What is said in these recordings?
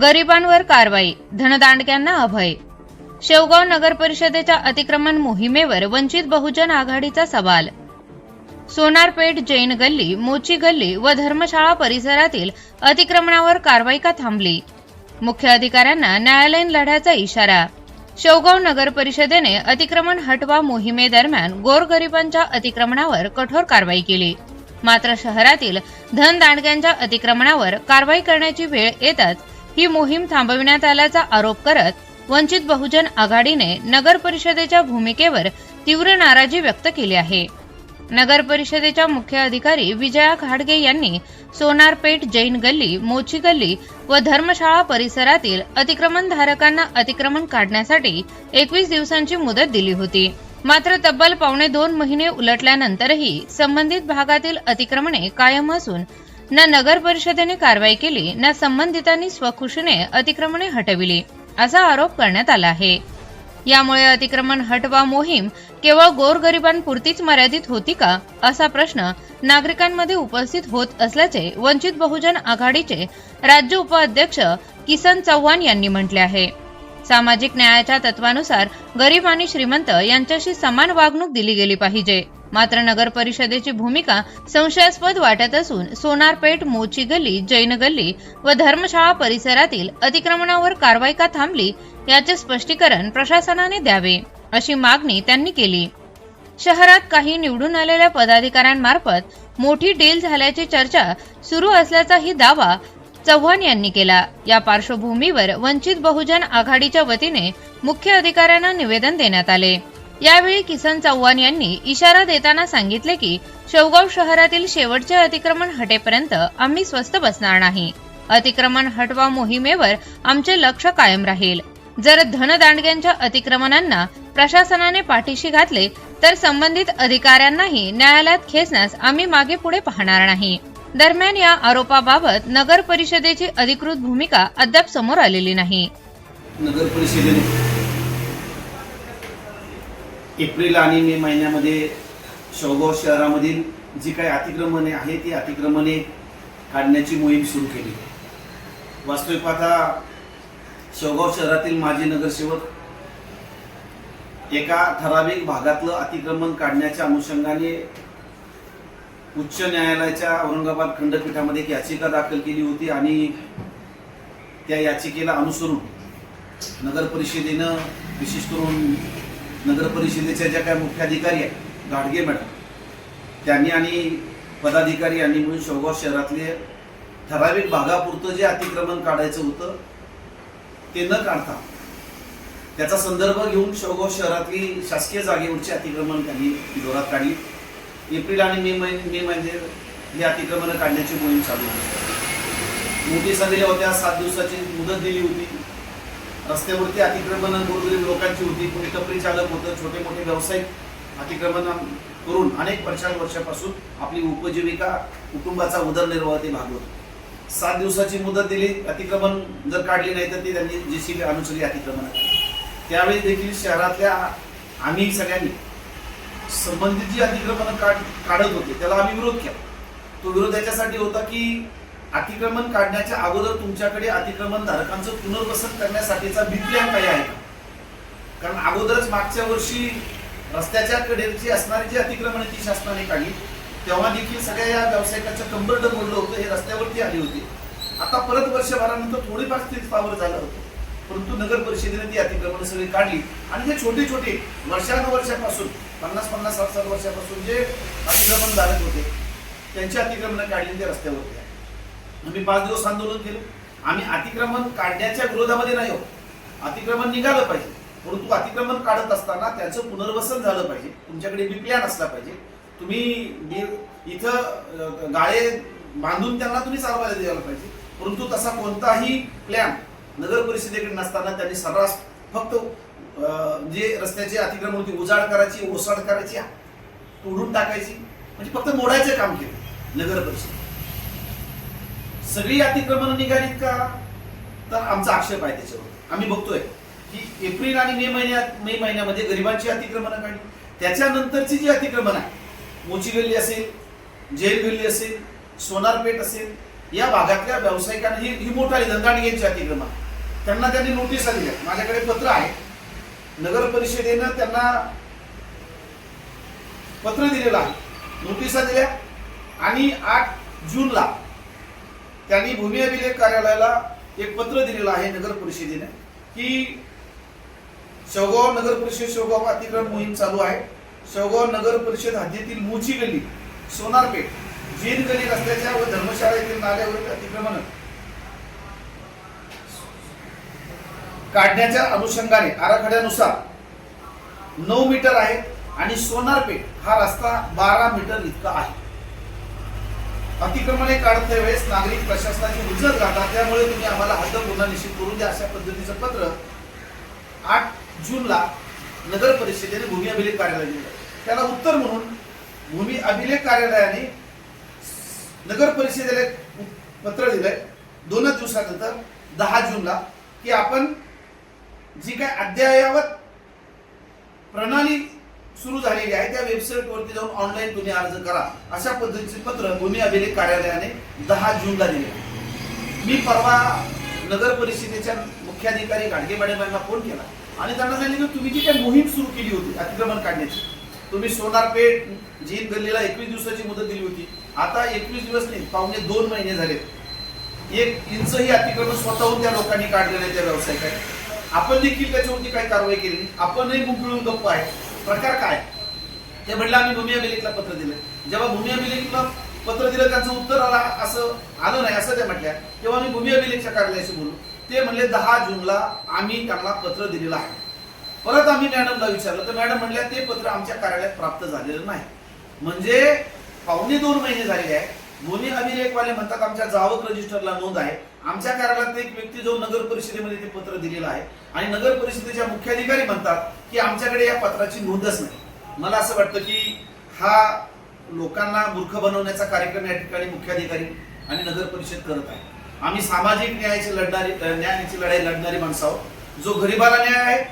गरिबांवर कारवाई, धनदांडक्यांना अभय. शेवगाव नगर परिषदेच्या अतिक्रमण मोहिमेवर वंचित बहुजन आघाडीचा सवाल. सोनारपेठ, जैन गल्ली, मोची गल्ली व धर्मशाळा परिसरातील अतिक्रमणावर कारवाई का थांबली? मुख्य अधिकाऱ्यांना न्यायालयीन लढ्याचा इशारा. शेवगाव नगर परिषदेने अतिक्रमण हटवा मोहिमेदरम्यान गोरगरिबांच्या अतिक्रमणावर कठोर कारवाई केली. मात्र शहरातील धनदांडक्यांच्या अतिक्रमणावर कारवाई करण्याची वेळ येताच ही मोहीम थांबविण्यात आल्याचा आरोप करत वंचित बहुजन आघाडीने नगर परिषदेच्या भूमिकेवर तीव्र नाराजी व्यक्त केली आहे. नगर परिषदेच्या मुख्य अधिकारी विजया घाडगे यांनी सोनारपेठ, जैन गल्ली, मोची गल्ली व धर्मशाळा परिसरातील अतिक्रमणधारकांना अतिक्रमण काढण्यासाठी 21 दिवसांची मुदत दिली होती. मात्र तब्बल 2.5 महिने उलटल्यानंतरही संबंधित भागातील अतिक्रमणे कायम असून न नगर परिषदेने कारवाई केली न संबंधितांनी स्वखुशीने अतिक्रमणे हटविली असा आरोप करण्यात आला आहे. यामुळे अतिक्रमण हटवा मोहीम केवळ गोरगरिबांपुरतीच मर्यादित होती का असा प्रश्न नागरिकांमध्ये उपस्थित होत असल्याचे वंचित बहुजन आघाडीचे राज्य उपाध्यक्ष किसन चव्हाण यांनी म्हटले आहे. सामाजिक न्यायाच्या तत्वानुसार गरीब आणि श्रीमंत यांच्याशी समान वागणूक दिली गेली पाहिजे. मात्र नगर परिषदेची भूमिका संशयास्पद वाटत असून सोनारपेठ, मोची गल्ली, जैन गल्ली व धर्मशाळा परिसरातील अतिक्रमणावर कारवाई का थांबली याचे स्पष्टीकरण प्रशासनाने द्यावे अशी मागणी त्यांनी केली. शहरात काही निवडून आलेल्या पदाधिकाऱ्यांमार्फत मोठी डील झाल्याची चर्चा सुरू असल्याचाही दावा चव्हाण यांनी केला. या पार्श्वभूमीवर वंचित बहुजन आघाडीच्या वतीने मुख्य अधिकाऱ्यांना निवेदन देण्यात आले. यावेळी किसन चव्हाण यांनी इशारा देताना सांगितले की शेवगाव शहरातील शेवटचे अतिक्रमण हटेपर्यंत आम्ही स्वस्थ बसणार नाही. अतिक्रमण हटवा मोहिमेवर आमचे लक्ष कायम राहील. जर धनदांडग्यांच्या अतिक्रमणांना प्रशासनाने पाठीशी घातले तर संबंधित अधिकाऱ्यांनाही न्यायालयात खेचण्यास आम्ही मागे पुढे पाहणार नाही. दरम्यान या आरोपाबाबत नगर परिषदेची अधिकृत भूमिका अद्याप समोर आलेली नाही. नगर परिषदेने एप्रिल आणि मे महिन्यामध्ये शेवगाव शहरामधील जी काही अतिक्रमणे आहेत ती अतिक्रमणे काढण्याची मोहीम सुरू केली. वास्तविक पाहता शेवगाव शहरातील माजी नगरसेवक एका ठराविक भागातलं अतिक्रमण काढण्याच्या अनुषंगाने उच्च न्यायालयाच्या औरंगाबाद खंडपीठामध्ये एक याचिका दाखल केली होती आणि त्या याचिकेला अनुसरून नगर परिषदेनं, विशेष करून नगर परिषदेच्या ज्या काही मुख्य अधिकारी आहेत घाडगे मॅडम, त्यांनी आणि पदाधिकारी यांनी मिळून शेवगाव शहरातले ठराविक भागापुरतं जे अतिक्रमण काढायचं होतं ते न काढता त्याचा संदर्भ घेऊन शेवगाव शहरातली शासकीय जागेवरची अतिक्रमण त्यांनी जोरात काढली. एप्रिल आणि मे महिन्यामध्ये ही अतिक्रमणं काढण्याची मोहीम चालू होती. नोटिसा दिल्या होत्या, 7 दिवसाची मुदत दिली होती. रस्त्यावरती अतिक्रमण गोरगरीब लोकांची होती. कोणी टपरी चालक होतं, छोटे मोठे व्यावसायिक अतिक्रमण करून अनेक वर्षांपासून आपली उपजीविका, कुटुंबाचा उदरनिर्वाह ते भागवत. 7 दिवसाची मुदत दिली. अतिक्रमण जर काढली नाही तर ती त्यांनी जेसीबी आणून सगळी अतिक्रमण. त्यावेळी देखील शहरातल्या आम्ही सगळ्यांनी संबंधित जी अतिक्रमण काढत होते त्याला आम्ही विरोध केला. तो विरोध याच्यासाठी होता की अतिक्रमण काढण्याच्या अगोदर तुमच्याकडे अतिक्रमण धारकांचं पुनर्वसन करण्यासाठीचा बी प्लॅन काही आहे का? कारण अगोदरच मागच्या वर्षी रस्त्याच्या कडेची असणारी जी अतिक्रमण ती शासनाने काढली तेव्हा देखील सगळ्या या व्यावसायिकांचं कंबरड मोडलं होतं. हे रस्त्यावरती आली होती. आता परत वर्षभरानंतर थोडीफार स्थितीस्थावर झालं होतं, परंतु नगर परिषदेने ती अतिक्रमण सगळी काढली आणि जे छोटे छोटे वर्षानुवर्षापासून 50-50, 60-60 वर्षापासून जे अतिक्रमण धारक होते त्यांची अतिक्रमण काढली ते रस्त्यावरती आहे. आम्ही 5 दिवस आंदोलन केलं. आम्ही अतिक्रमण काढण्याच्या विरोधामध्ये नाही आहोत. अतिक्रमण निघालं पाहिजे, परंतु अतिक्रमण काढत असताना त्याचं पुनर्वसन झालं पाहिजे. तुमच्याकडे बी प्लॅन असला पाहिजे. तुम्ही इथं गाळे बांधून त्यांना तुम्ही चालवायला द्यायला पाहिजे, परंतु तसा कोणताही प्लॅन नगर परिषदेकडे नसताना त्यांनी सर्रास फक्त जे रस्त्याची अतिक्रमण होती उजाड करायची, ओसाड करायची, तोडून टाकायची, म्हणजे फक्त मोडायचं काम केलं नगर परिषद. सगळी अतिक्रमण निघालीत का तर आमचा आक्षेप आहे त्याच्यावर. आम्ही बघतोय की एप्रिल आणि मे महिन्यामध्ये गरिबांची अतिक्रमण काढली. त्याच्यानंतरची जी अतिक्रमण आहे, मोची गल्ली असेल, जैन गल्ली असेल, सोनारपेठ असेल, या भागातल्या व्यावसायिकांना ही मोठाली धनदांडग्यांची अतिक्रमण, त्यांना त्यांनी नोटिसा दिल्या. माझ्याकडे पत्र आहे, नगर परिषदेनं त्यांना पत्र दिलेलं आहे, नोटिसा दिल्या. आणि 8 जूनला त्यांनी भूमी अभिलेख कार्यालयाला एक पत्र दिलेलं आहे नगर परिषदेने की शेवगाव नगर परिषद शेवगाव अतिक्रमण मोहीम चालू आहे. शेवगाव नगर परिषद हद्दीतील मोची गल्ली, सोनारपेठ, जैन गल्ली रस्त्याच्या व धर्मशाळा येथील नाल्यावरील अतिक्रमण काढण्याच्या अनुषंगाने आराखड्यानुसार 9 मीटर आहे आणि सोनारपेठ हा रस्ता 12 मीटर इतका आहे. अतिक्रमणे काढते वेळेस नागरिक प्रशासनाची उजत घालतात, त्यामुळे तुम्ही आम्हाला हद्द पुन्हा निश्चित करून द्या, अशा पद्धतीचं पत्र 8 जूनला नगर परिषदेने भूमी अभिलेख कार्यालयाला दिलं. त्याला उत्तर म्हणून भूमी अभिलेख कार्यालयाने नगर परिषदेला पत्र दिलंय 2 दिवसानंतर 10 जूनला की आपण जी काय अद्ययावत प्रणाली सुरू झालेली आहे त्या वेबसाईट वरती जाऊन ऑनलाईन तुम्ही अर्ज करा, अशा पद्धतीचे पत्र भूमी अभिलेख कार्यालयाने 10 जूनला दिले. मी परवा नगर परिषदेच्या मुख्याधिकारी गाडगे मॅडम यांना फोन केला आणि त्यांना सांगितलं की तुम्ही जी काही मोहीम सुरू केली होती अतिक्रमण काढण्याची, तुम्ही सोनारपेठ जैन गल्लीला 21 दिवसाची मुदत दिली होती, आता 21 दिवस नाही, पावणे 2 महिने झाले. 1 इंचही अतिक्रमण स्वतःहून त्या लोकांनी काढलेलं आहे, त्या व्यावसायिकांनी. आपण देखील त्याच्यावरती काही कारवाई केली नाही, आपणही मुंबळून गप्प आहे. प्रकार काय ते म्हटलं आम्ही भूमी अभिलेखला पत्र दिलं. जेव्हा भूमी अभिलेखला पत्र दिलं त्यांचं उत्तर असं आलं नाही असं त्या म्हटल्या, तेव्हा आम्ही भूमी अभिलेखच्या कार्यालयाशी बोलू. ते म्हणले 10 जूनला आम्ही त्यांना पत्र दिलेलं आहे. परत आम्ही मॅडमला विचारलं तर मॅडम म्हणल्या ते पत्र आमच्या कार्यालयात प्राप्त झालेलं नाही. म्हणजे पावणे 2 महिने झालेले आहे. भूमी अभिलेखवाले म्हणतात आमच्या जावक रजिस्टरला नोंद आहे. आमच्या कार्यालयात एक व्यक्ती जो नगर परिषदेमध्ये ते पत्र दिलेलं आहे आणि नगर परिषदेच्या मुख्याधिकारी म्हणतात की आमच्याकडे या पत्राची नोंदच नाही. मला असं वाटतं की हा लोकांना मूर्ख बनवण्याचा कार्यक्रम या ठिकाणी मुख्याधिकारी आणि नगर परिषद करत आहे. आम्ही सामाजिक न्यायाची लढाई लढणारी माणसं आहोत. जो गरिबाला न्याय आहे.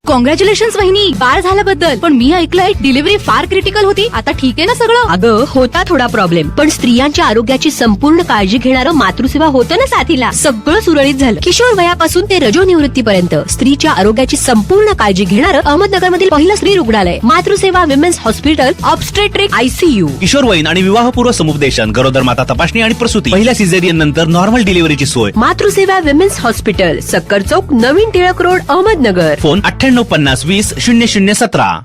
कॉंग्रॅच्युलेशन्स वहिनी, बाळ झाल्याबद्दल. पण मी ऐकलंय डिलिव्हरी फार क्रिटिकल होती. आता ठीक आहे ना सगळं? अगं होता थोडा प्रॉब्लेम, पण स्त्रियांच्या आरोग्याची संपूर्ण काळजी घेणारं मातृसेवा होतं ना साथीला. सगळं सुरळीत झालं. किशोर वयापासून ते रजोनिवृत्तीपर्यंत स्त्रीच्या आरोग्याची संपूर्ण काळजी घेणारं अहमदनगरमधील पहिलं स्त्री रुग्णालय Matruseva women's hospital, obstetric ICU. किशोरवयीन आणि विवाहपूर्व समुपदेशन, गरोदर माता तपासणी आणि प्रसूती, पहिल्या सिझेरियन नंतर नॉर्मल डिलिव्हरीची सोय. मातृसेवा विमेन्स हॉस्पिटल, सक्कर चौक, नवीन टिळक रोड, अहमदनगर. फोन 9850 20 0017.